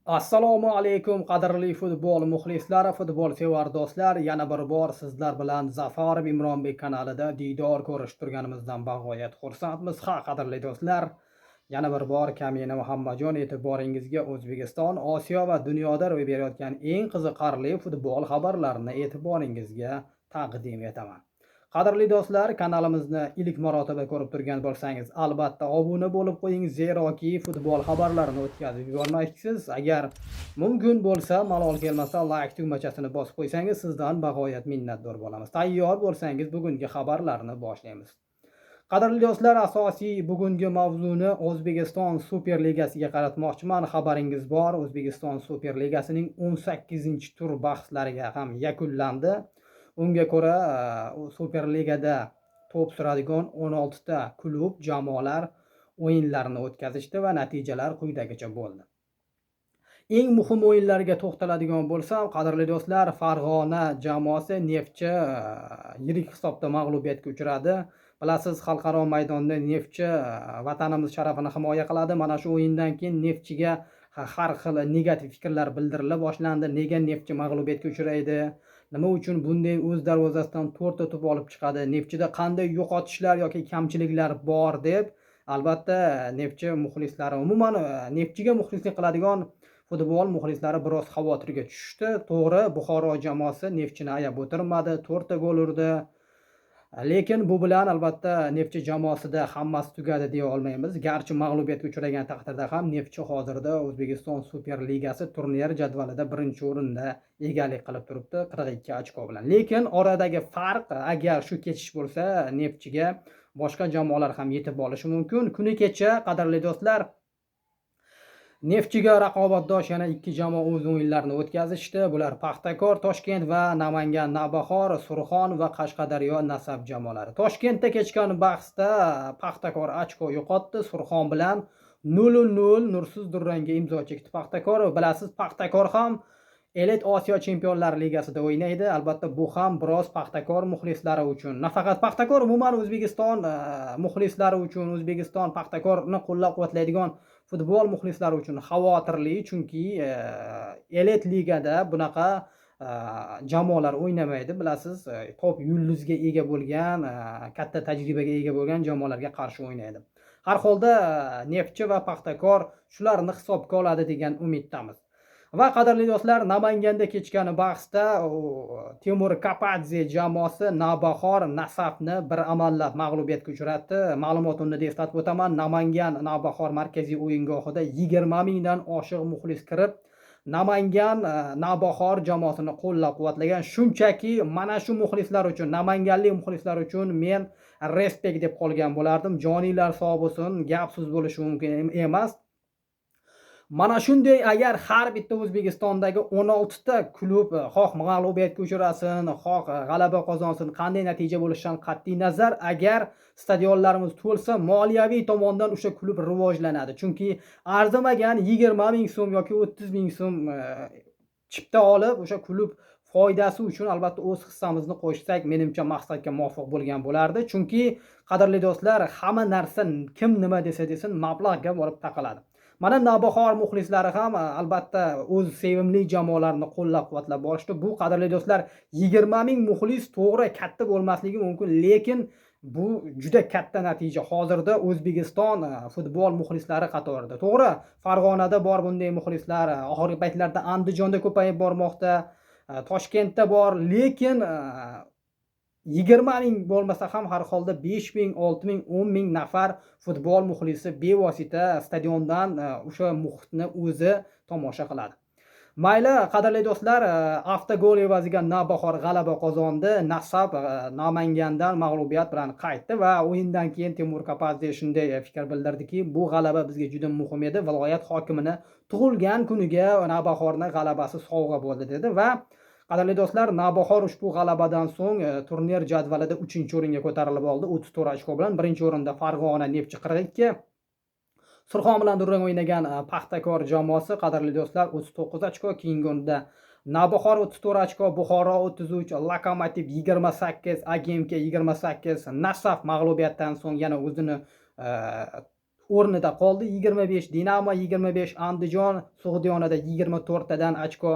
Assalomu alaykum qadrli futbol muxlislari, futbol sevar do'stlar. Yana bir bor sizlar bilan Zafarov Imronbek kanalida diydor ko'rishib turganimizdan bag'oyat xursandmiz. Qadrli do'stlar, yana bir bor Kamina Muhammadjon e'tiboringizga O'zbekiston, Osiyo va dunyoda ro'y berayotgan eng qiziqarli futbol xabarlarini e'tiboringizga taqdim etaman. Qadrli do'stlar, kanalimizni ilk marotaba ko'rib turgan bo'lsangiz, albatta obuna bo'lib qo'ying, zeroki futbol xabarlarini o'tkazib yubormaysiz. Agar mumkin bo'lsa, malol kelmasa, like tugmachasini bosib qo'ysangiz, sizdan bag'oyat minnatdor bo'lamiz. Tayyor bo'lsangiz, bugungi xabarlarni boshlaymiz. Qadrli do'stlar, asosiy bugungi mavzuni O'zbekiston Superligasiga qaratmoqchiman. Xabaringiz bor, O'zbekiston Superligasining 18-tur bahslariga ham yakunlandi. Unga ko'ra, Superligada to'p suradigan 16 ta klub, jamoalar o'yinlarini o'tkazishdi va natijalar quyidagicha bo'ldi. Eng muhim o'yinlarga to'xtaladigan bo'lsam, qadrli do'stlar, Farg'ona jamoasi Neftchi yirik hisobda mag'lubiyatga uchradi. Bilasiz, xalqaro maydonda Neftchi vatanimiz sharafini himoya qiladi. Mana shu o'yindan keyin Neftchiga har xil negativ fikrlar bildirila boshlandi. Nega Neftchi mag'lubiyatga uchraydi? Nima uchun bunday o'z darvozasidan 4 ta to'p olib chiqadi? Neftchida qanday yo'qotishlar yoki kamchiliklar bor deb, albatta Neftchi muxlislari, umuman Neftchiga muxlislik qiladigan futbol muxlislari biroz xavotirga tushdi. To'g'ri, Buxoro jamoasi Neftchini ayab o'tirmadi, 4 ta gol urdi. Lekin bu bilan albatta Neftchi jamoasida hammasi tugadi deya olmaymiz. Garchi mag'lubiyatga uchragan taqdirda ham Neftchi hozirda O'zbekiston Superligasi turnir jadvalida birinchi o'rinda egalik qilib turibdi 42 ochko bilan. Lekin oradagi farq, agar shu kechish bo'lsa, Neftchiga boshqa jamoalar ham yetib olishi mumkin. Kuni kecha, qadrli do'stlar, Neftchiga raqobatdosh yana 2 jamoa o'z o'yinlarini o'tkazishdi. Bular Paxtakor Toshkent va Namangan Navbahor, Surxon va Qashqadaryo Nasaf jamoalari. Toshkentda kechgan bahsda Paxtakor ochko yo'qotdi. Surxon bilan 0-0 nursiz durangga imzo chekdi Paxtakor. Bilasiz, Paxtakor ham Elit Osiyo Chempionlar Ligasida o'ynaydi. Albatta bu ham biroz Paxtakor muxlislari uchun, nafaqat Paxtakor, umuman O'zbekiston muxlislari uchun, O'zbekiston Paxtakorni qo'llab-quvvatlaydigan futbol muxlislari uchun xavotirli, chunki Elit ligada bunaqa jamoalar o'ynamaydi. Bilasiz, top yulduzga ega bo'lgan, katta tajribaga ega bo'lgan jamoalarga qarshi o'ynaydi. Har holda Neftchi va Paxtakor shularni hisobga oladi degan umiddamiz. Va qadrli do'stlar, Namanganda kechgan bahsda Timur Kapadze jamoasi Navbahor Nasafni bir amallab mag'lubiyatga uchratdi. Ma'lumotni eslatib o'taman, Namangan Navbahor markaziy o'yingohida 20 mingdan oshiq muxlis kirib, Namangan Navbahor jamoasini qo'llab-quvvatlagan. Shunchaki mana shu muxlislar uchun, namanganlik muxlislar uchun men respekt deb qolgan bo'lardim. Joniylar sog' bo'lsin, gap so'z bo'lishi mumkin emas. Mana shunday, agar har bitta O'zbekistondagi 16 ta klub xoh mag'lubiyatga uchrasin, xoh g'alaba qozonsin, qanday natija bo'lishidan qat'iy nazar, agar stadionlarimiz to'lsa, moliyaviy tomondan o'sha klub rivojlanadi. Chunki arzimagan 20 ming so'm yoki 30 ming so'm chipta olib, o'sha klub foydasi uchun albatta o'z hissamizni qo'shsak, menimcha maqsadga muvofiq bo'lgan bo'lardi. Chunki qadrli do'stlar, hamma narsa kim nima desa desin, mablag'ga borib taqaladi. Mana Navbahor muxlislari ham albatta o'z sevimli jamoalarini qo'llab-quvvatlab borishdi. Bu, qadrli do'stlar, 20 ming muxlis to'g'ri katta bo'lmasligi mumkin, lekin bu juda katta natija. Hozirda O'zbekiston futbol muxlislari qatorida. To'g'ri, Farg'onada bor bunday muxlislar, oxirgi paytlarda Andijonda ko'payib bormoqda, Toshkentda bor, lekin 20 ming bo'lmasa ham har holda 5 ming, 6 ming, 10 ming nafar futbol muxlisi bevosita stadiondan o'sha muhitni o'zi tomosha qiladi. Mayli, qadrli do'stlar, avtogol evaziga Navbahor g'alaba qozondi. Nasaf Namangandan mag'lubiyat bilan qaytdi va o'yindan keyin Timur Kapadze shunday fikr bildirdiki, bu g'alaba bizga juda muhim edi. Viloyat hokimini tug'ilgan kuniga Navbahorning g'alabasi sovg'a bo'ldi dedi va qadrli do'stlar, Navbahor ushbu g'alabadan so'ng turnir jadvalida 3-o'ringa ko'tarilib oldi 34 ochko bilan. Birinchi o'rinda Farg'ona Neftchi 42, Surxon bilan durang o'ynagan Paxtakor jamoasi, qadrli do'stlar, 39 ochko, keyingi o'rinda Navbahor 34 ochko, Buxoro 33, Lokomotiv 28, Agimka 28, Nasaf mag'lubiyatdan so'ng yana o'zini o'rnida qoldi. 25 Dinamo, 25 Andijon, Sug'diyonada 24 tadan ochko,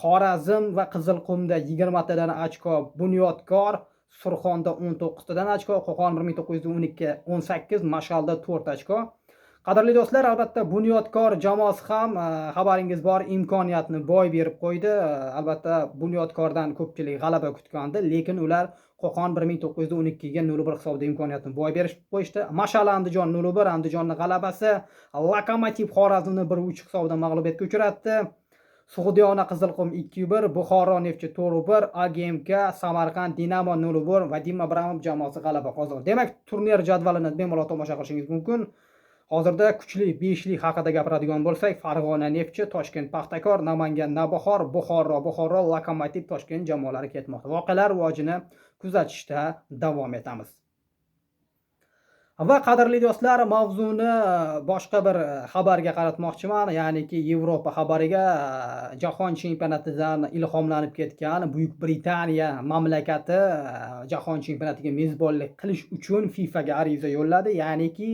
Xorazm va Qizilqumda 20 tadan ochko, Bunyodkor, Surxonda 19 tadan ochko, Qo'qon 1912 18, Mash'alda 4 ochko. Qadrli do'stlar, albatta Bunyodkor jamoasi ham xabaringiz bor, imkoniyatni boy berib qo'ydi. Albatta Bunyodkordan ko'pchilik g'alaba kutgandi, lekin ular Qo'qon 1912 ga 0-1 hisobida imkoniyatni boy berib qo'yishdi. Mash'al Andijon 0-1, Andijonning g'alabasi. Lokomotiv Xorazmni 1-3 hisobida mag'lubiyatga uchratdi. Sug'diyona Qizilqum 2-1, Buxoro Neftchi 4-1, AGMK Samarqand Dinamo 0-1, Vadim Abramov jamoasi g'alaba qozondi. Demak, turnir jadvalini bemalol tomosha qilishingiz mumkin. Hozirda kuchli 5lik haqida gapiradigan bo'lsak, Farg'ona Neftchi, Toshkent Paxtakor, Namangan Navbahor, Buxoro Lokomotiv Toshkent jamoalari ketmoqda. Voqealar rivojini kuzatishda davom etamiz. Va qadrli do'stlar, mavzuni boshqa bir xabarga qaratmoqchiman, ya'niki Yevropa xabariga. Jahon chempionatidan ilhomlanib ketgan Buyuk Britaniya mamlakati jahon chempionatiga mezbonlik qilish uchun FIFA ga ariza yo'lladi, ya'niki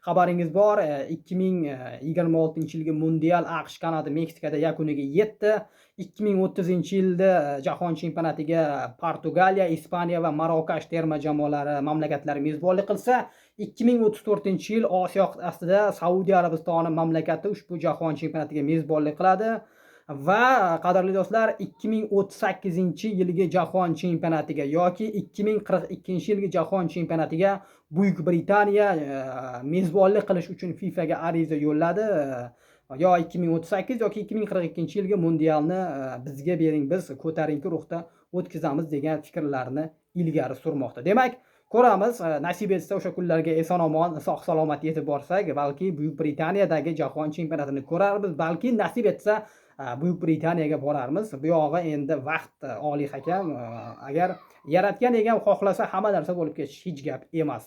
xabaringiz bor, 2026-yilgi mundial AQSh, Kanada, Meksikada yakuniga yetdi. 2030-yilda jahon chempionatiga Portugaliya, Ispaniya va Marokash terma jamoalari mamlakatlari mezbonlik qilsa, 2034-yil Osiyo qit'asida Saudiya Arabistoni mamlakati ushbu jahon chempionatiga mezbonlik qiladi. Va qadrli do'stlar, 2038-yilgi jahon chempionatiga yoki 2042-yilgi jahon chempionatiga Buyuk Britaniya mezbonlik qilish uchun FIFA ga ariza yo'lladi. Yo 2038 yoki 2042-yilgi mundialni bizga bering, biz ko'tarinki ruhda o'tkazamiz degan fikrlarni ilgari surmoqda. Demak, ko'ramiz, nasib etsa o'sha kunlarga eson-omon, sog'-salomat yetib borsak, balki Buyuk Britaniyadagi jahon chempionatini ko'rarmiz, balki nasib etsa Buyuk Britaniyaga borarmiz. Bu yog'i endi vaqt oliy hakam, agar yaratgan egam xohlasa hamma narsa bo'lib ketishi hech gap emas.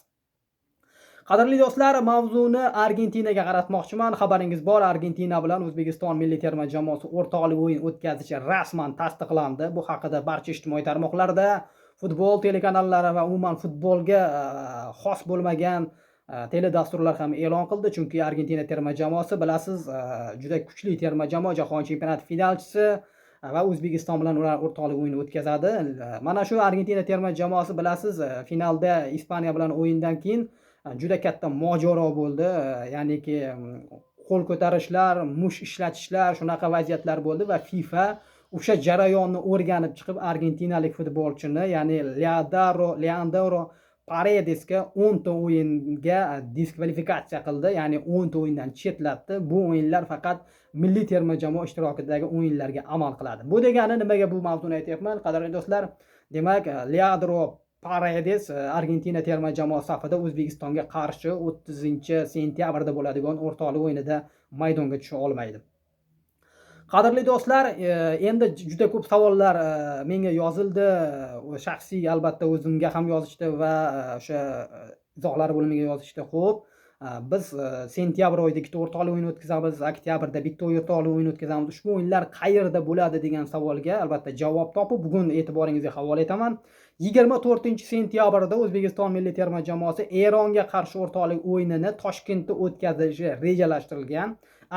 Qadrli do'stlar, mavzuni Argentinaga qaratmoqchiman. Xabaringiz bor, Argentina bilan O'zbekiston milliy terma jamoasi o'rtoqlik o'yin o'tkazishi rasman tasdiqlandi. Bu haqida barcha ijtimoiy tarmoqlarda, futbol telekanallari va umuman futbolga xos bo'lmagan teledasturlar ham e'lon qildi. Chunki Argentina terma jamoasi, bilasiz, juda kuchli terma jamoa, jahon chempionati finalchisi va O'zbekiston bilan ular o'rtoqlik o'yini o'tkazadi. Mana shu Argentina terma jamoasi, bilasiz, finalda Ispaniya bilan o'yindan keyin juda katta mojaro bo'ldi. Ya'niki qo'l ko'tarishlar, mush ishlatishlar, shunaqa vaziyatlar bo'ldi va FIFA o'sha jarayonni o'rganib chiqib argentinalik futbolchini, ya'ni Leandro Paredesga 10 ta o'yinga diskvalifikatsiya qildi, ya'ni 10 ta o'yindan chetlatdi. Bu o'yinlar faqat milliy terma jamoa ishtirokidagi o'yinlarga amal qiladi. Bu degani nimaga bu mavzuni aytyapman, qadrli do'stlar? Demak, Leandro Paredes Argentina terma jamoa safida O'zbekistonga qarshi 30-sentyabrda bo'ladigan o'rtoqlik o'yinida maydonga tusha olmaydi. Qadrli do'stlar, endi juda ko'p savollar menga yozildi. Shaxsiy albatta o'zimga ham yozishdi va o'sha izohlar bo'limiga yozishdi. Xo'p, biz sentyabr oyida ikkita o'rtoqlik o'yin o'tkazamiz, oktyabrda bitta o'rtoqlik o'yin o'tkazamiz. Ushbu o'yinlar qayerda bo'ladi degan savolga albatta javob topib, bugun e'tiboringizga havola etaman. 24-sentyabrda O'zbekiston milliy terma jamoasi Eronga qarshi o'rtoqlik o'yinini Toshkentda o'tkazishi rejalashtirilgan.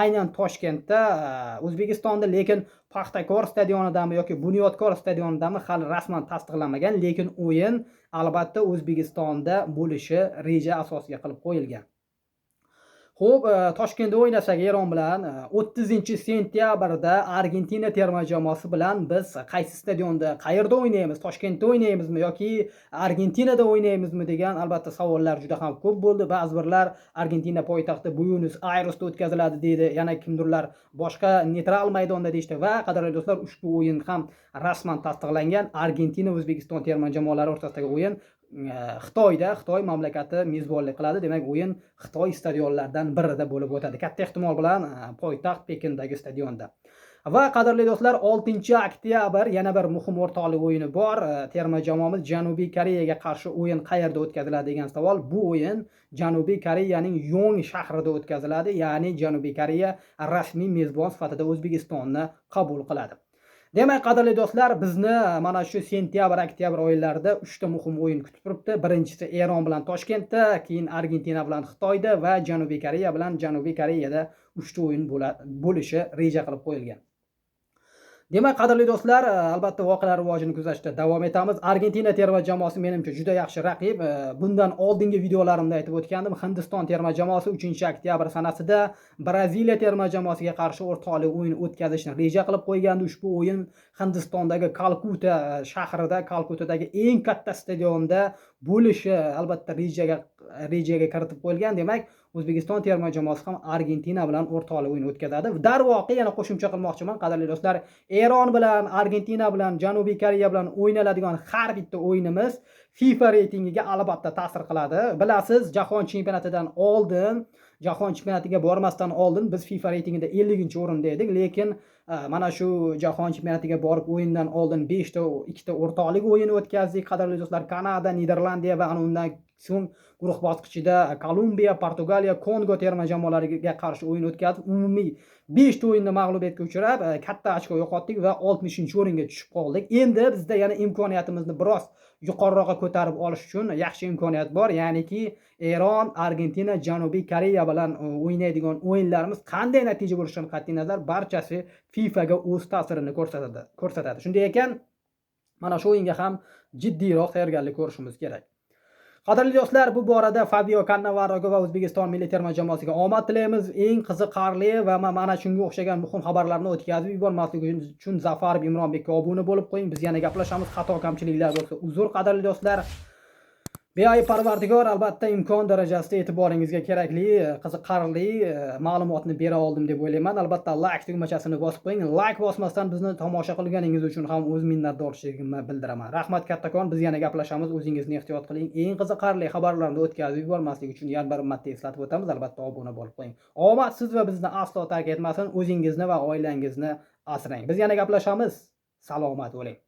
Aynan Toshkentda, O'zbekistonda, lekin Paxtakor stadionidami yoki Bunyodkor stadionidami hali rasman tasdiqlanmagan, lekin o'yin albatta O'zbekistonda bo'lishi reja asosiga qilib qo'yilgan. Xo'p, Toshkentda o'ynasak Eron bilan 30-sentyabrda Argentina terma jamoasi bilan biz qaysi stadionda, qayerda o'ynaymiz? Toshkentda o'ynaymizmi yoki Argentinada o'ynaymizmi degan albatta savollar juda ham ko'p bo'ldi. Ba'zi birlar Argentina poytaxti Buenos Airesda o'tkaziladi deydi, yana kimdirlar boshqa neytral maydonda deydi va qadrli do'stlar, ushbu o'yin ham rasman tasdiqlangan. Argentina O'zbekiston terma jamoalari o'rtasidagi o'yin Xitoy mamlakati mezbonlik qiladi. Demak, o'yin Xitoy stadionlaridan birida bo'lib o'tadi. Katta ehtimol bilan poytaxt Pekindagi stadionda. Va qadrli do'stlar, 6-oktyabr yana bir muhim o'rtoqlik o'yini bor. Terma jamoamiz Janubiy Koreyaga qarshi o'yin qayerda o'tkaziladi degan savol. Bu o'yin Janubiy Koreyaning Yong shahrida o'tkaziladi, ya'ni Janubiy Koreya rasmiy mezbon sifatida O'zbekistonni qabul qiladi. Demak, qadrli do'stlar, bizni mana shu sentyabr, oktyabr oylarida 3 ta muhim o'yin kutib turibdi. Birinchisi Eron bilan Toshkentda, keyin Argentina bilan Xitoyda va Janubiy Koreya bilan Janubiy Koreyada 3 ta o'yin bo'lishi reja qilib qo'yilgan. Demak, qadrli do'stlar, albatta voqealar rivojini kuzatishda davom etamiz. Argentina terma jamoasi menimcha juda yaxshi raqib. Bundan oldingi videolarimda aytib o'tgandim. Hindiston terma jamoasi 3-oktyabr sanasida Braziliya terma jamoasiga qarshi o'rtoqlik o'yini o'tkazishni reja qilib qo'ygandi. Ushbu o'yin Hindistondagi Kalkuta shahrida, Kalkutadagi eng katta stadionda bo'lishi albatta rejaga kiritib qo'yilgan. Demak, O'zbekiston terma jamoasi ham Argentina bilan o'rtoqlik o'yini o'tkazadi. Darvoqe yana qo'shimcha qilmoqchiman, qadrli do'stlar, Eron bilan, Argentina bilan, Janubiy Koreya bilan o'ynaladigan har bitta o'yinimiz FIFA reytingiga albatta ta'sir qiladi. Bilasiz, jahon chempionatidan oldin, jahon chempionatiga bormasdan oldin biz FIFA reytingida 50-o'rinda edik, lekin mana shu jahon chempionatiga borib o'yindan oldin 5 ta 2 ta o'rtoqlik o'yini o'tkazdik. Qadrli do'stlar, Kanada, Niderlandiya va undan so'ng guruh bosqichida Kolumbiya, Portugaliya, Kongo terma jamoalariga qarshi o'yin o'tkazib, umumiy 5 ta o'yinda mag'lubiyatga uchrab, katta ochko yo'qotdik va 60-o'ringa tushib qoldik. Endi bizda yana imkoniyatimizni biroz yuqoriroqqa ko'tarib olish uchun yaxshi imkoniyat bor. Ya'niki Eron, Argentina, Janubiy Koreya bilan o'ynaydigan o'yinlarimiz qanday natija bo'lishidan qat'iy nazar barchasi FIFA ga o'z ta'sirini ko'rsatadi. Shunday ekan, mana shu o'yinga ham jiddiyroq tayyorgarlik ko'rishimiz kerak. Qadrli do'stlar, bu borada Fabio Cannavaroga va O'zbekiston milliy terma jamoasiga omad tilaymiz. Eng qiziqarli va mana shunga o'xshagan muhim xabarlarni o'tkazib yubormaslik uchun Zafarov Imronbekka obuna bo'lib qo'ying. Biz yana gaplashamiz. Xato kamchiliklar bo'lsa uzr, qadrli do'stlar. Beayb Parvardigor albatta imkon darajasida e'tiboringizga kerakli, qiziqarli ma'lumotni bera oldim deb o'ylayman. Albatta like tugmachasini bosib qo'ying. Like bosmasdan bizni tomosha qilganingiz uchun ham o'z minnatdorchiligimni bildiraman. Rahmat kattakon. Biz yana gaplashamiz. O'zingizni ehtiyot qiling. Eng qiziqarli xabarlarni o'tkazib yubormaslik uchun yana bir marta eslatib o'tamiz. Albatta obuna bo'lib qo'ying. Omad siz va bizni aslo tark etmasin. O'zingizni va oilangizni asrang. Biz yana gaplashamiz. Salomat bo'ling.